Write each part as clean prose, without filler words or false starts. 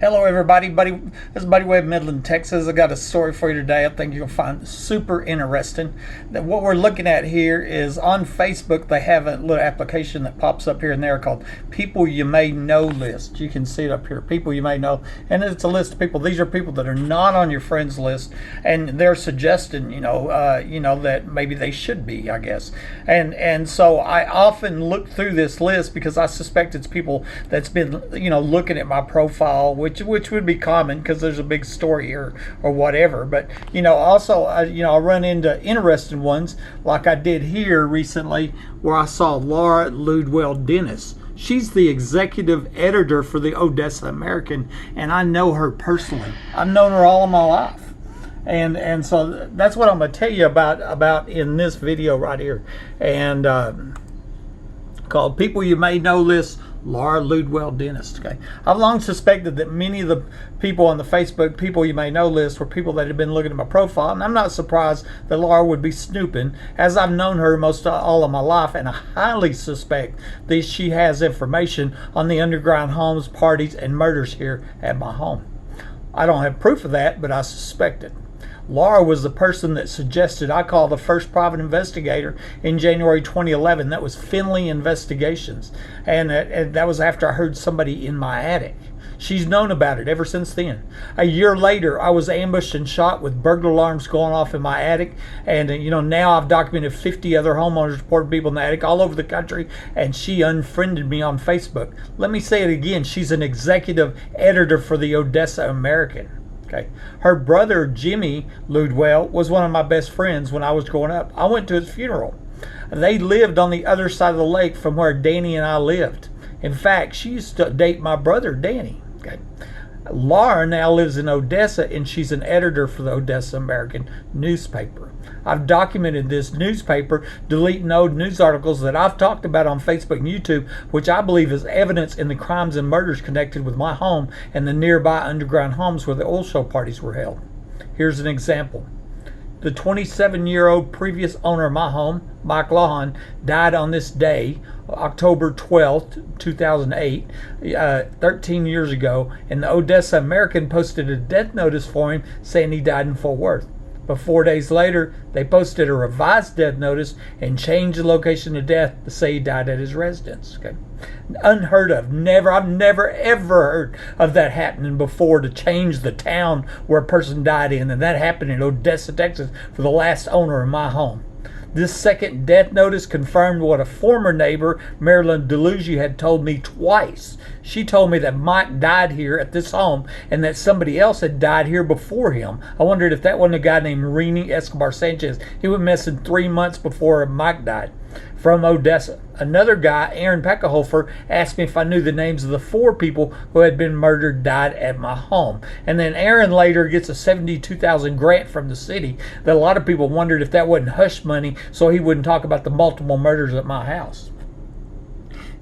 Hello, everybody. This is Buddy Way of Midland, Texas. I got a story for you today I think you'll find super interesting. That what we're looking at here is on Facebook, they have a little application that pops up here and there called People You May Know List. You can see it up here, People You May Know. And it's a list of people. These are people that are not on your friends list, and they're suggesting, that maybe they should be, I guess. And so I often look through this list because I suspect it's people that's been, looking at my profile, which would be common because there's a big story here or whatever. But also I run into interesting ones like I did here recently, where I saw Marilyn Dlugi. She's the executive editor for the Odessa American, and I know her personally. I've known her all of my life. And so that's what I'm going to tell you about in this video right here, and called People You May Know List, Marilyn Dlugi. Okay, I've long suspected that many of the people on the Facebook People You May Know list were people that had been looking at my profile, and I'm not surprised that Laura would be snooping, as I've known her most all of my life, and I highly suspect that she has information on the underground homes, parties, and murders here at my home. I don't have proof of that, but I suspect it. Laura was the person that suggested I call the first private investigator in January 2011. That was Finley Investigations. And that was after I heard somebody in my attic. She's known about it ever since then. A year later, I was ambushed and shot with burglar alarms going off in my attic. And, now I've documented 50 other homeowners reporting people in the attic all over the country. And she unfriended me on Facebook. Let me say it again. She's an executive editor for the Odessa American. Okay. Her brother, Jimmy Ludwell, was one of my best friends when I was growing up. I went to his funeral. They lived on the other side of the lake from where Danny and I lived. In fact, she used to date my brother, Danny. Okay. Laura now lives in Odessa, and she's an editor for the Odessa American newspaper. I've documented this newspaper deleting old news articles that I've talked about on Facebook and YouTube, which I believe is evidence in the crimes and murders connected with my home and the nearby underground homes where the oil show parties were held. Here's an example. The 27-year-old previous owner of my home, Mike Lawhon, died on this day, October 12th, 2008, 13 years ago, and the Odessa American posted a death notice for him saying he died in Fort Worth. But 4 days later, they posted a revised death notice and changed the location of death to say he died at his residence. Okay, unheard of. I've never ever heard of that happening before, to change the town where a person died in, and that happened in Odessa, Texas, for the last owner of my home. This second death notice confirmed what a former neighbor, Marilyn Dlugi, had told me twice. She told me that Mike died here at this home and that somebody else had died here before him. I wondered if that wasn't a guy named Rini Escobar Sanchez. He went missing 3 months before Mike died. From Odessa, another guy, Arron Pachlhofer, asked me if I knew the names of the 4 people who had been murdered, died at my home. And then Arron later gets a $72,000 grant from the city that a lot of people wondered if that wasn't hush money so he wouldn't talk about the multiple murders at my house.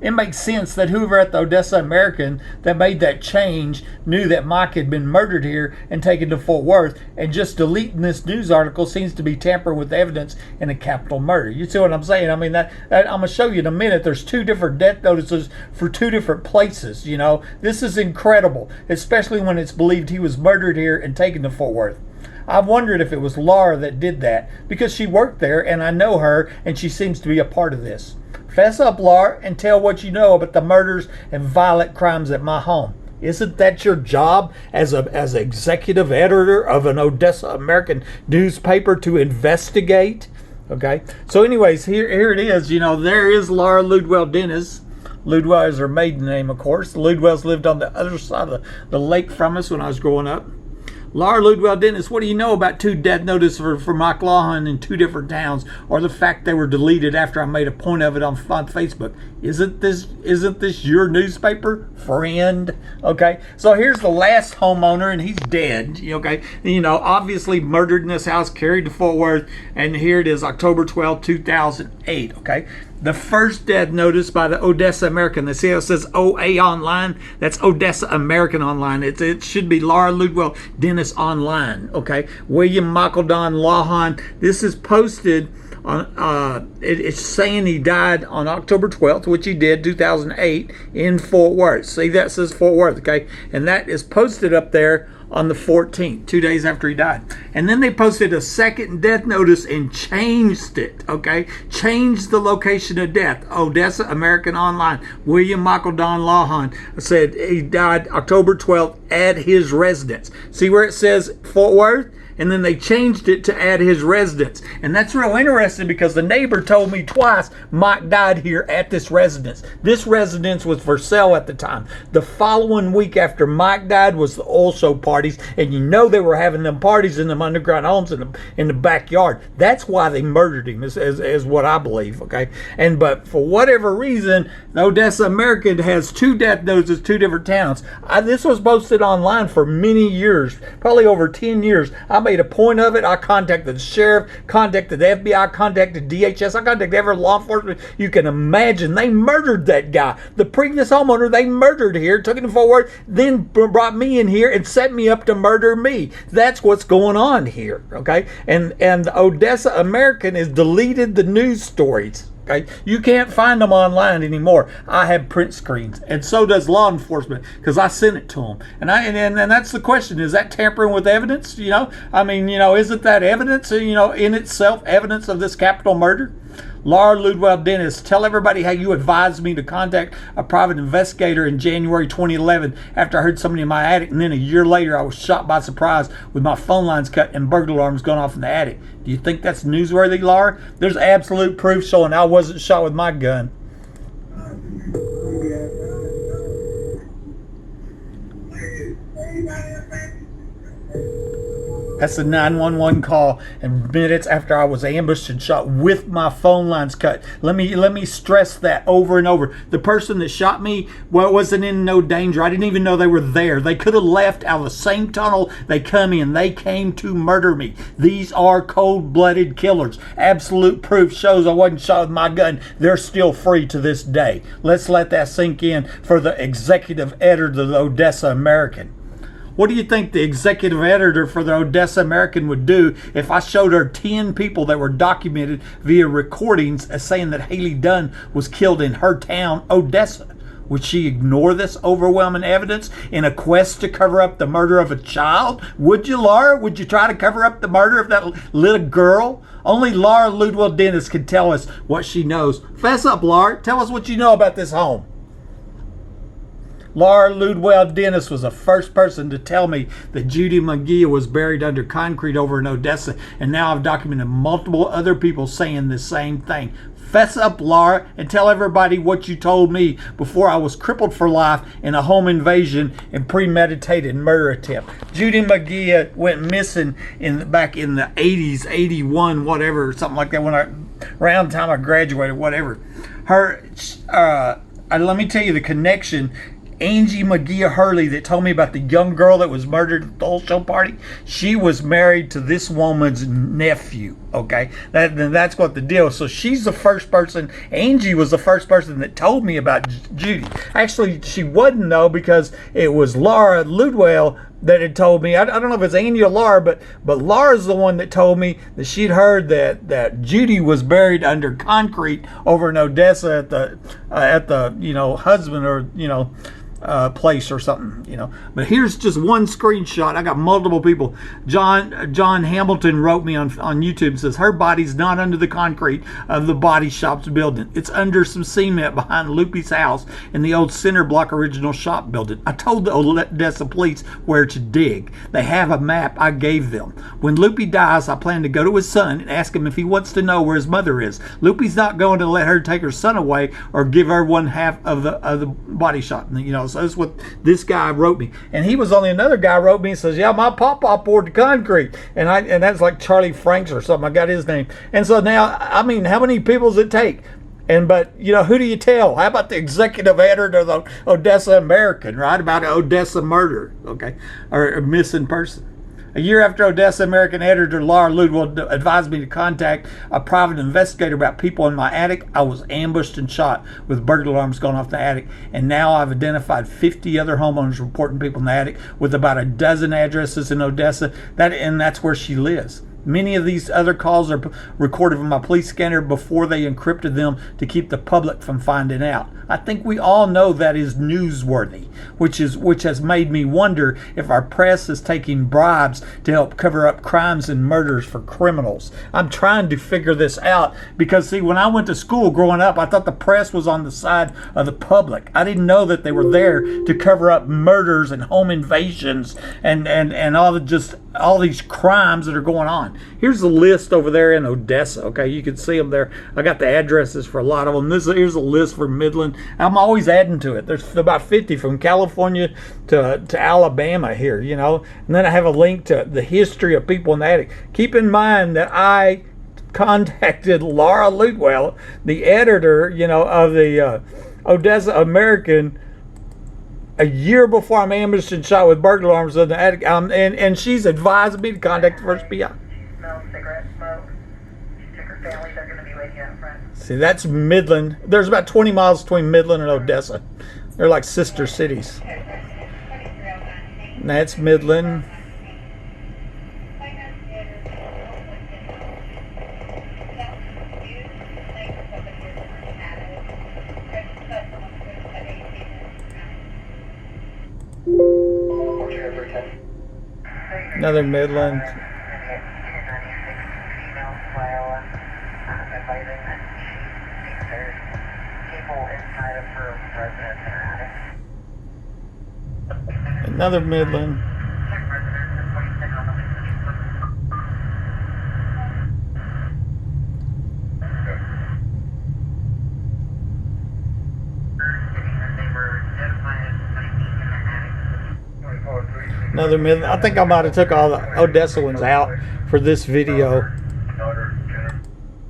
It makes sense that whoever at the Odessa American that made that change knew that Mike had been murdered here and taken to Fort Worth, and just deleting this news article seems to be tampering with evidence in a capital murder. You see what I'm saying? I mean, that I'm going to show you in a minute. There's 2 different death notices for 2 different places. This is incredible, especially when it's believed he was murdered here and taken to Fort Worth. I've wondered if it was Laura that did that, because she worked there and I know her, and she seems to be a part of this. Fess up, Laura, and tell what you know about the murders and violent crimes at my home. Isn't that your job as executive editor of an Odessa American newspaper, to investigate? Okay. So anyways, here it is. There is Marilyn Dlugi. Ludwell is her maiden name, of course. The Ludwells lived on the other side of the lake from us when I was growing up. Marilyn Dlugi, what do you know about 2 death notices for Mike Lawhon in 2 different towns, or the fact they were deleted after I made a point of it on Facebook? Isn't this your newspaper, friend? Okay, so here's the last homeowner, and he's dead. Okay, obviously murdered in this house, carried to Fort Worth, and here it is, October 12, 2008. Okay. The first death notice by the Odessa American. They see how it says OA online? That's Odessa American online. It should be Laura Dlugi Online. Okay. William Michael Don Lawhon. This is posted It's saying he died on October 12th, which he did, 2008, in Fort Worth. See, that says Fort Worth, okay? And that is posted up there on the 14th, 2 days after he died. And then they posted a second death notice and changed it, okay? Changed the location of death. Odessa American Online. William Michael Don Lawhon said he died October 12th at his residence. See where it says Fort Worth? And then they changed it to add his residence. And that's real interesting because the neighbor told me twice Mike died here at this residence. This residence was for sale at the time. The following week after Mike died was the oil show parties. And you know they were having them parties in them underground homes in the backyard. That's why they murdered him, is what I believe, okay? But for whatever reason, the Odessa American has 2 death notices, 2 different towns. This was posted online for many years, probably over 10 years. I made a point of it. I contacted the sheriff, contacted the FBI, contacted DHS. I contacted every law enforcement you can imagine. They murdered that guy. The previous homeowner they murdered here, took him forward, then brought me in here and set me up to murder me. That's what's going on here, okay? And the Odessa American has deleted the news stories. Okay, you can't find them online anymore. I have print screens, and so does law enforcement because I sent it to them. And that's the question: is that tampering with evidence? Isn't that evidence? In itself, evidence of this capital murder? Laura Ludwell Dennis, tell everybody how you advised me to contact a private investigator in January 2011 after I heard somebody in my attic, and then a year later I was shot by surprise with my phone lines cut and burglar alarms going off in the attic. Do you think that's newsworthy, Laura? There's absolute proof showing I wasn't shot with my gun. That's a 911 call, and minutes after I was ambushed and shot with my phone lines cut. Let me stress that over and over. The person that shot me, wasn't in no danger. I didn't even know they were there. They could have left out of the same tunnel they come in. They came to murder me. These are cold-blooded killers. Absolute proof shows I wasn't shot with my gun. They're still free to this day. Let's let that sink in for the executive editor of the Odessa American. What do you think the executive editor for the Odessa American would do if I showed her 10 people that were documented via recordings as saying that Haley Dunn was killed in her town, Odessa? Would she ignore this overwhelming evidence in a quest to cover up the murder of a child? Would you, Laura? Would you try to cover up the murder of that little girl? Only Laura Ludwell Dennis can tell us what she knows. Fess up, Laura. Tell us what you know about this home. Laura Ludwell Dennis was the first person to tell me that Judy Magia was buried under concrete over in Odessa, and now I've documented multiple other people saying the same thing. Fess up, Laura, and tell everybody what you told me before I was crippled for life in a home invasion and premeditated murder attempt. Judy Magia went missing back in the 80s, 81, whatever, something like that, around the time I graduated, whatever. Let me tell you the connection. Angie Magia Hurley that told me about the young girl that was murdered at the whole show party, she was married to this woman's nephew, okay? That's what the deal is. So she's the first person, Angie was the first person that told me about Judy. Actually, she wasn't, though, because it was Laura Ludwell that had told me. I don't know if it's Angie or Laura, but Laura's the one that told me that she'd heard that Judy was buried under concrete over in Odessa at the husband or place or something, But here's just one screenshot. I got multiple people. John Hamilton wrote me on YouTube and says her body's not under the concrete of the body shop's building. It's under some cement behind Loopy's house in the old center block original shop building. I told the Odessa police where to dig. They have a map I gave them. When Loopy dies, I plan to go to his son and ask him if he wants to know where his mother is. Loopy's not going to let her take her son away or give her one half of the body shop. So that's what this guy wrote me. And he was only another guy wrote me and says, yeah, my papa poured the concrete. And that's like Charlie Franks or something. I got his name. And so now, how many people does it take? But who do you tell? How about the executive editor of the Odessa American, right? About an Odessa murder, okay? Or a missing person. A year after Odessa American editor Laura Ludwell advised me to contact a private investigator about people in my attic, I was ambushed and shot with burglar alarms going off the attic. And now I've identified 50 other homeowners reporting people in the attic with about a dozen addresses in Odessa. And that's where she lives. Many of these other calls are recorded from my police scanner before they encrypted them to keep the public from finding out. I think we all know that is newsworthy, which has made me wonder if our press is taking bribes to help cover up crimes and murders for criminals. I'm trying to figure this out because, see, when I went to school growing up, I thought the press was on the side of the public. I didn't know that they were there to cover up murders and home invasions and all these crimes that are going on. Here's the list over there in Odessa. Okay, you can see them there. I got the addresses for a lot of them. Here's a list for Midland. I'm always adding to it. There's about 50 from California to Alabama here, you know. And then I have a link to the history of people in the attic. Keep in mind that I contacted Laura Ludwell, the editor, you know, of the Odessa American, a year before I'm ambushed and shot with burglar alarms in the attic, and she's advised me to contact the first PI. She smells cigarette smoke. She took her family. They're going to be waiting out front. See, that's Midland. There's about 20 miles between Midland and Odessa. They're like sister cities. And that's Midland. Another Midland. Another Midland. Another Midland. I think I might have took all the Odessa ones out for this video.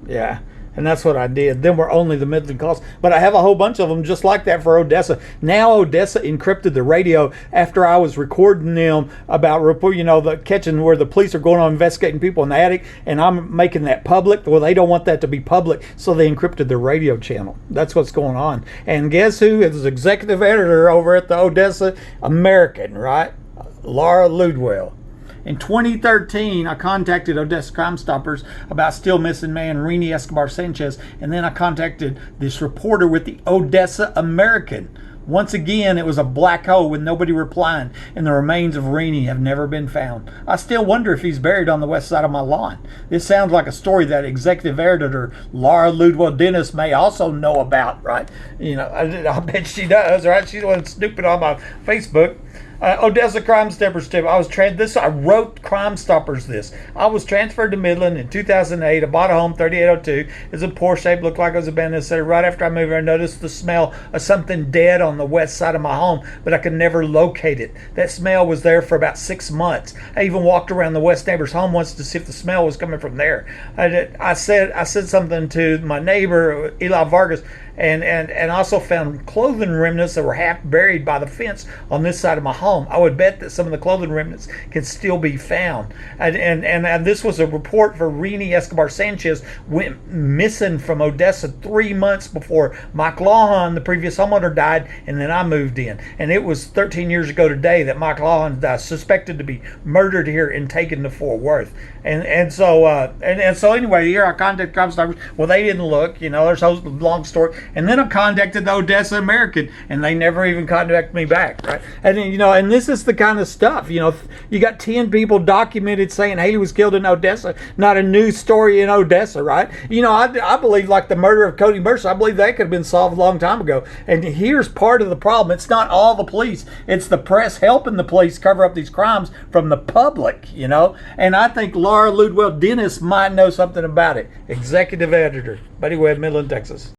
Yeah, and that's what I did. Them were only the Midland calls, but I have a whole bunch of them just like that for Odessa. Now Odessa encrypted the radio after I was recording them about, you know, the catching where the police are going on investigating people in the attic, and I'm making that public. Well, they don't want that to be public, so they encrypted the radio channel. That's what's going on. And guess who is executive editor over at the Odessa American, right? Laura Ludwell. In 2013, I contacted Odessa Crime Stoppers about still missing man Rini Escobar Sanchez, and then I contacted this reporter with the Odessa American. Once again, it was a black hole with nobody replying, and the remains of Rini have never been found. I still wonder if he's buried on the west side of my lawn. This sounds like a story that executive editor Laura Ludwell Dennis may also know about, right? You know, I bet she does, right? She's the one snooping on my Facebook. Odessa Crime Stoppers tip. I wrote Crime Stoppers this. I was transferred to Midland in 2008. I bought a home, 3802. It's in poor shape, looked like it was abandoned. So right after I moved here, I noticed the smell of something dead on the west side of my home, but I could never locate it. That smell was there for about 6 months. I even walked around the west neighbor's home once to see if the smell was coming from there. I said something to my neighbor, Eli Vargas, and also found clothing remnants that were half buried by the fence on this side of my home. I would bet that some of the clothing remnants can still be found. And this was a report for Rini Escobar Sanchez went missing from Odessa 3 months before Mike Lawhon, the previous homeowner, died, and then I moved in. And it was 13 years ago today that Mike Lawhon died, suspected to be murdered here and taken to Fort Worth. And so anyway, here I contacted Crime Stoppers. Well, they didn't look. You know, there's a long story. And then I contacted the Odessa American, and they never even contacted me back, right? And then, you know, and this is the kind of stuff, you know, you got 10 people documented saying Haley was killed in Odessa, not a news story in Odessa, right? You know, I believe like the murder of Cody Mercer, I believe that could have been solved a long time ago. And here's part of the problem. It's not all the police. It's the press helping the police cover up these crimes from the public, you know? And I think Laura Ludwell Dennis might know something about it. Executive editor, Buddy Webb, Midland, Texas.